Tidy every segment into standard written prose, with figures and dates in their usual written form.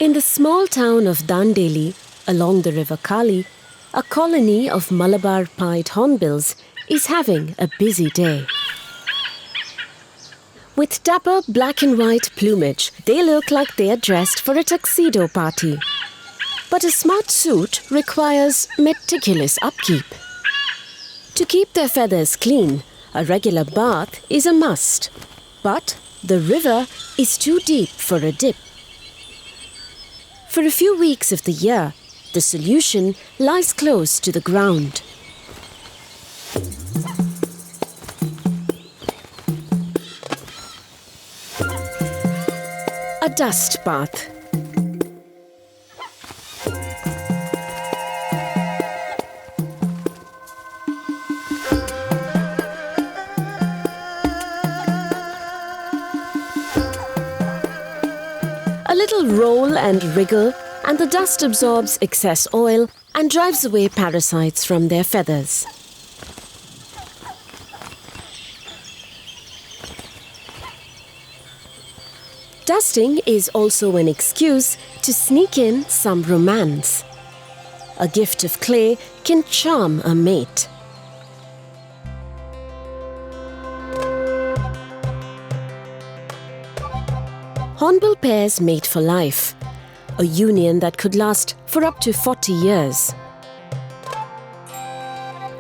In the small town of Dandeli, along the river Kali, a colony of Malabar Pied Hornbills is having a busy day. With dapper black and white plumage, they look like they are dressed for a tuxedo party. But a smart suit requires meticulous upkeep. To keep their feathers clean, a regular bath is a must. But the river is too deep for a dip. For a few weeks of the year, the solution lies close to the ground. A dust bath. A little roll and wriggle, and the dust absorbs excess oil and drives away parasites from their feathers. Dusting is also an excuse to sneak in some romance. A gift of clay can charm a mate. Hornbill pairs mate for life, a union that could last for up to 40 years.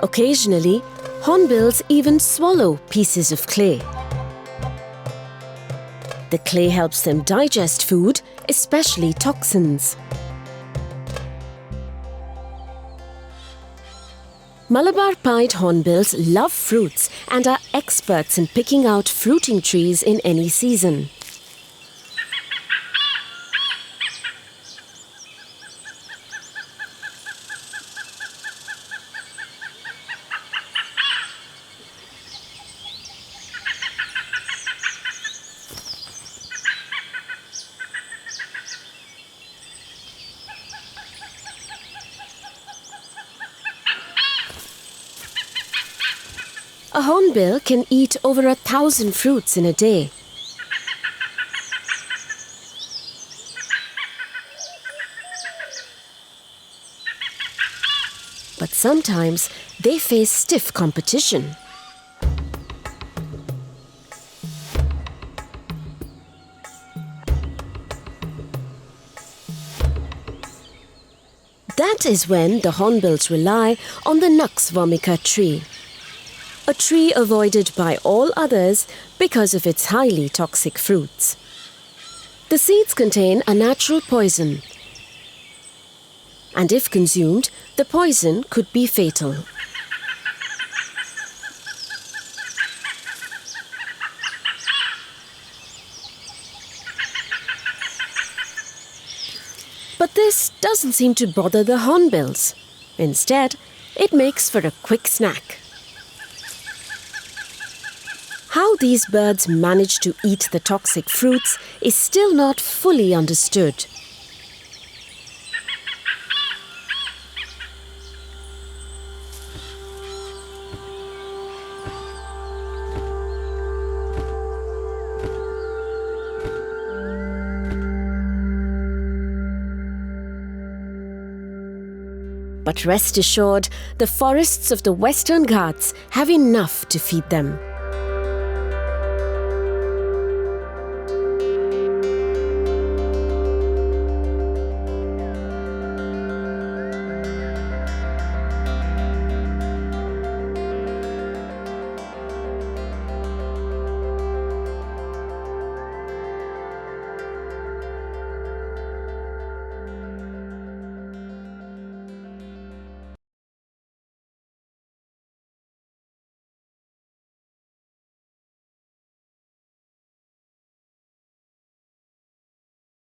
Occasionally, hornbills even swallow pieces of clay. The clay helps them digest food, especially toxins. Malabar Pied Hornbills love fruits and are experts in picking out fruiting trees in any season. A hornbill can eat over 1,000 fruits in a day. But sometimes they face stiff competition. That is when the hornbills rely on the Nux vomica tree, a tree avoided by all others because of its highly toxic fruits. The seeds contain a natural poison, and if consumed, the poison could be fatal. But this doesn't seem to bother the hornbills. Instead, it makes for a quick snack. How these birds manage to eat the toxic fruits is still not fully understood. But rest assured, the forests of the Western Ghats have enough to feed them.